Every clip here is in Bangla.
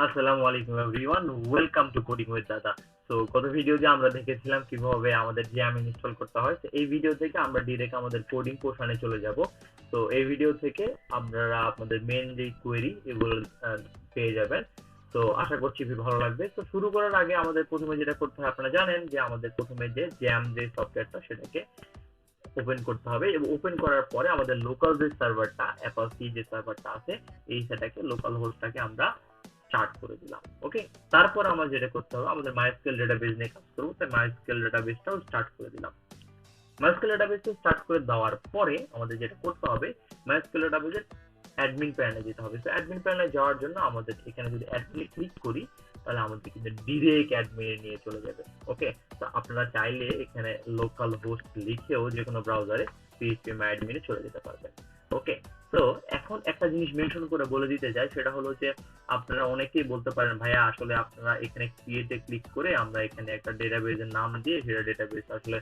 আসসালামু আলাইকুম everyone, welcome to coding with দাদা। সো গত ভিডিওতে আমরা দেখেছিলাম কিভাবে আমাদের জ্যাম ইনস্টল করতে হয়। তো এই ভিডিও থেকে আমরা ডিরেক্ট আমাদের কোডিং পোর্শনে চলে যাব। তো এই ভিডিও থেকে আপনারা আপনাদের মেন যে কোয়েরি এগুলো পেয়ে যাবেন। তো আশা করছি ভালো লাগবে। তো শুরু করার আগে আমাদের প্রথমে যেটা করতে হয় আপনারা জানেন যে আমাদের প্রথমে যে জ্যাম যে সফটওয়্যারটা সেটাকে ওপেন করতে হবে, এবং ওপেন করার পরে আমাদের লোকাল যে সার্ভারটা অ্যাপাচি যে সার্ভারটা আছে এই সেটাকে লোকাল হোস্টটাকে আমরা স্টার্ট করে দিলাম। ওকে, তারপর আমরা যেটা করতে হবে আমাদের মাইস্কুয়েল ডেটাবেস নিয়ে কাজ করবো, তাই মাইস্কুয়েল ডেটাবেসটাও স্টার্ট করে দিলাম। মাইস্কুয়েল ডেটাবেসটা স্টার্ট করে দেওয়ার পরে আমাদের যেটা করতে হবে মাইস্কুয়েল ডেটাবেসের অ্যাডমিন প্যানেলে যেতে হবে। তো অ্যাডমিন প্যানেলে যাওয়ার জন্য আমাদের এখানে যদি অ্যাডমিনে ক্লিক করি তাহলে আমাদের কিন্তু ডিরেক্ট অ্যাডমিনে নিয়ে চলে যাবে। ওকে, তো আপনারা চাইলে এখানে লোকাল হোস্ট লিখেও যে কোনো ব্রাউজারে পিএইচপি মাই অ্যাডমিনে চলে যেতে পারবেন। ওকে, তো এখন একটা জিনিস মেনশন করে বলে দিতে চাই, সেটা হলো যে আপনারা অনেকেই বলতে পারেন ভাইয়া আসলে আপনারা এখানে ক্রিয়েটে ক্লিক করে আমরা এখানে একটা ডেটাবেসের নাম দিয়ে সেটা ডেটাবেস আসলে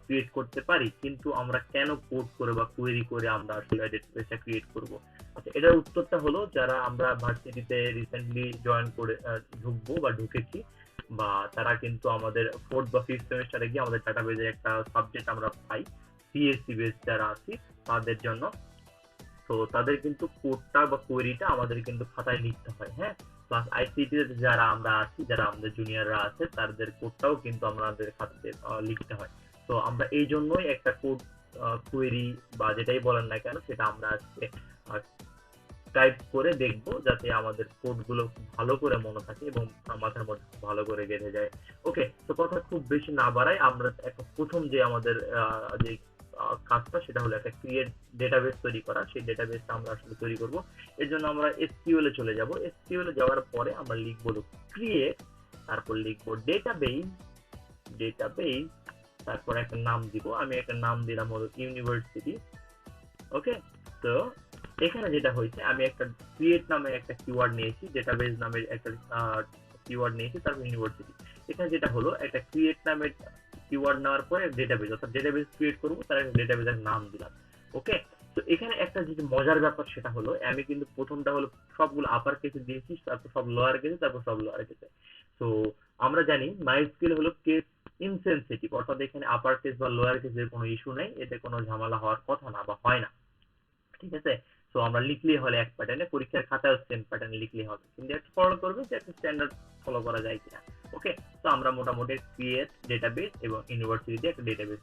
ক্রিয়েট করতে পারি, কিন্তু আমরা কেন কোড করে বা কোয়েরি করে আমরা আসলে ডেটাবেসটা ক্রিয়েট করব? আচ্ছা, এটার উত্তরটা হলো যারা আমরা ভার্সিটিতে রিসেন্টলি জয়েন করে ঢুকবো বা ঢুকেছি, বা তারা কিন্তু আমাদের ফোর্থ বা ফিফথ সেমিস্টারে গিয়ে আমাদের ডাটাবেজের একটা সাবজেক্ট আমরা পাই, সিএসসি বেস যারা আছি তাদের জন্য। তো তাদের কিন্তু কোডটা বা কোয়েরিটা আমাদের কিন্তু খাতায় লিখতে হয়, হ্যাঁ। প্লাস আইসিটি তে যারা আমরা আছি, যারা আমাদের জুনিয়ররা আছে তাদের কোডটাও কিন্তু আমাদের খাতাতে লিখতে হয়। তো আমরা এই জন্যই একটা কোড কোয়েরি বা যেটাই বলেন না কেন সেটা আমরা আজকে টাইপ করে দেখবো, যাতে আমাদের কোডগুলো ভালো করে মনে থাকে এবং মাথার মধ্যে খুব ভালো করে গেঁথে যায়। ওকে, তো কথা খুব বেশি না বাড়াই, আমরা একটা প্রথম যে আমাদের যে কাজটা সেটা হলো একটা ক্রিয়েট ডেটাবেস তৈরি করা। সেই ডেটাবেসটা আমরা আসলে তৈরি করব। এর জন্য আমরা এসকিউএল এ চলে যাব। এসকিউএল এ যাওয়ার পরে আমরা লিখবো ক্রিয়েট, তারপর লিখবো ডেটাবেস, ডেটাবেস, তারপর একটা নাম দিব। আমি একটা নাম দিলাম হলো ইউনিভার্সিটি। ওকে, তো এখানে যেটা হয়েছে আমি একটা ক্রিয়েট নামের একটা কিওয়ার্ড নিয়েছি, ডেটাবেস নামের একটা কিওয়ার্ড নিয়েছি, তারপর ইউনিভার্সিটি। এখানে যেটা হলো একটা ক্রিয়েট নামের কিওয়ার্ড নেওয়ার পরে ডেটাবেস, অর্থাৎ ডেটাবেস ক্রিয়েট করবো, তার একটা ডেটাবেসের নাম দিলাম। ওকে, তো এখানে একটা যেটা মজার ব্যাপার সেটা হলো আমি কিন্তু প্রথমটা হলো সবগুলো আপার কেসে দিয়েছি, তারপর সব লোয়ার কেসে, তারপর সব লোয়ার কেসে। তো আমরা জানি মাইস্কুয়েল হলো কেস ইনসেনসিটিভ, অর্থাৎ এখানে আপার কেস বা লোয়ার কেসের কোনো ইস্যু নেই, এতে কোনো ঝামেলা হওয়ার কথা না বা হয় না। ঠিক আছে, তো আমরা লিখলেই হলে এক প্যাটার্নে, পরীক্ষার খাতায় সেম প্যাটার্নে লিখলেই হবে, কিন্তু একটু ফলো করবে যে একটা স্ট্যান্ডার্ড ফলো করা যায় কিনা। ওকে, তো আমরা মোটামুটি ক্রিয়েট ডেটাবেস এবং ইউনিভার্সিটি দিয়ে একটা ডেটাবেস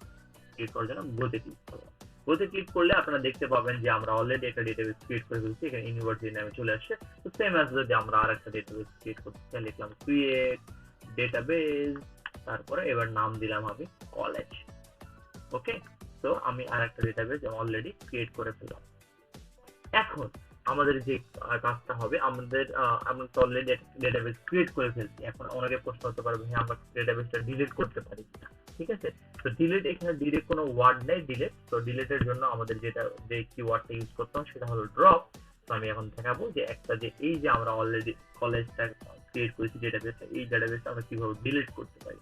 ক্রিয়েট করার জন্য গোতে ক্লিক করবো। গোতে ক্লিক করলে আপনারা দেখতে পাবেন যে আমরা অলরেডি একটা ডেটাবেস ক্রিয়েট করে ফেলছি, এখানে ইউনিভার্সিটি নামে চলে আসছে। তো সেম অ্যাজ যদি আমরা আর একটা ডেটাবেস ক্রিয়েট করতে চাই, লিখলাম ক্রিয়েট ডেটাবেস, তারপরে এবার নাম দিলাম আমি কলেজ। ওকে, তো আমি আর একটা ডেটাবেস অলরেডি ক্রিয়েট করে ফেললাম। এখন আমাদের যে কাজটা হবে, আমরা তো অলরেডি ডেটাবেস ক্রিয়েট করে ফেলছি। এখন অনেকে প্রশ্ন করতে পারবে হ্যাঁ আমরা ডেটাবেসটা ডিলিট করতে পারি কিনা। ঠিক আছে, তো ডিলিট, এখানে ডিরেক্ট কোনো ওয়ার্ড নেই ডিলিট। তো ডিলিটের জন্য আমাদের যে কিওয়ার্ডটা ইউজ করতে হয় সেটা হলো ড্রপ। তো আমি এখন দেখাবো যে একটা যে এই যে আমরা অলরেডি কলেজটা ক্রিয়েট করেছি ডেটাবেসটা, এই ডেটাবেসটা আমরা কিভাবে ডিলিট করতে পারি।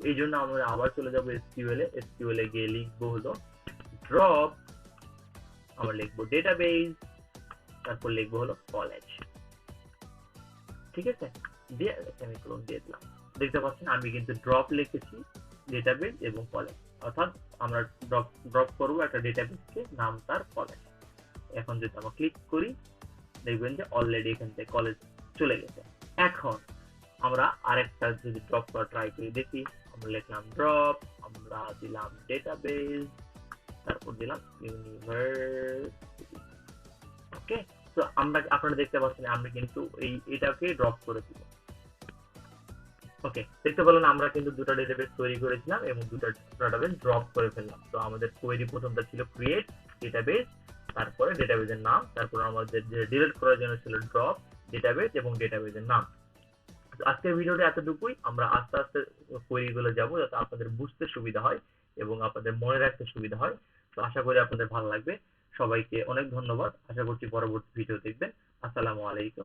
এই জন্য আমরা আবার চলে যাবো এসকিউএল এ। এসকিউএল এ গিয়ে লিখবো হলো ড্রপ, আমরা লিখবো ডেটাবেস, তারপর লিখবো হলো কলেজ। ঠিক আছে, দিয়ে সেমিকোলন দিয়ে দিলাম। দেখতে পাচ্ছেন আমি কিন্তু ড্রপ লিখেছি ডেটাবেস এবং কলেজ, অর্থাৎ আমরা ড্রপ ড্রপ করবো একটা ডেটাবেসকে, নাম তার কলেজ। এখন যদি আমরা ক্লিক করি দেখবেন যে অলরেডি এখান থেকে কলেজ চলে গেছে। এখন আমরা আরেকটা যদি ড্রপ করা ট্রাই করে দেখি, আমরা লিখলাম ড্রপ, আমরা দিলাম ডেটাবেস, তারপর দিলাম ইউনিভার্সিটি। ওকে, তো আপনারা দেখতে পাচ্ছেন আমরা কিন্তু এটাকে ড্রপ করে দিব। ওকে, দেখতে পেলেন আমরা কিন্তু দুটো ডেটাবেস তৈরি করেছিলাম এবং দুটো ডেটাবেস ড্রপ করে ফেললাম। তো আমাদের কোয়েরি প্রথমটা ছিল ক্রিয়েট ডেটাবেস, তারপরে ডেটাবেসের নাম, তারপর আমাদের যে ডিলিট করার জন্য ছিল ড্রপ ডেটাবেস এবং ডেটাবেসের নাম। আজকের ভিডিওটা এতটুকুই, আমরা আস্তে আস্তে কোয়েরি গুলো যাবো যাতে আপনাদের বুঝতে সুবিধা হয় এবং আপনাদের মনে রাখতে সুবিধা হয়। তো আশা করি আপনাদের ভালো লাগবে। সবাইকে অনেক ধন্যবাদ, আশা করছি পরবর্তী ভিডিও দেখবেন। আসসালামু আলাইকুম।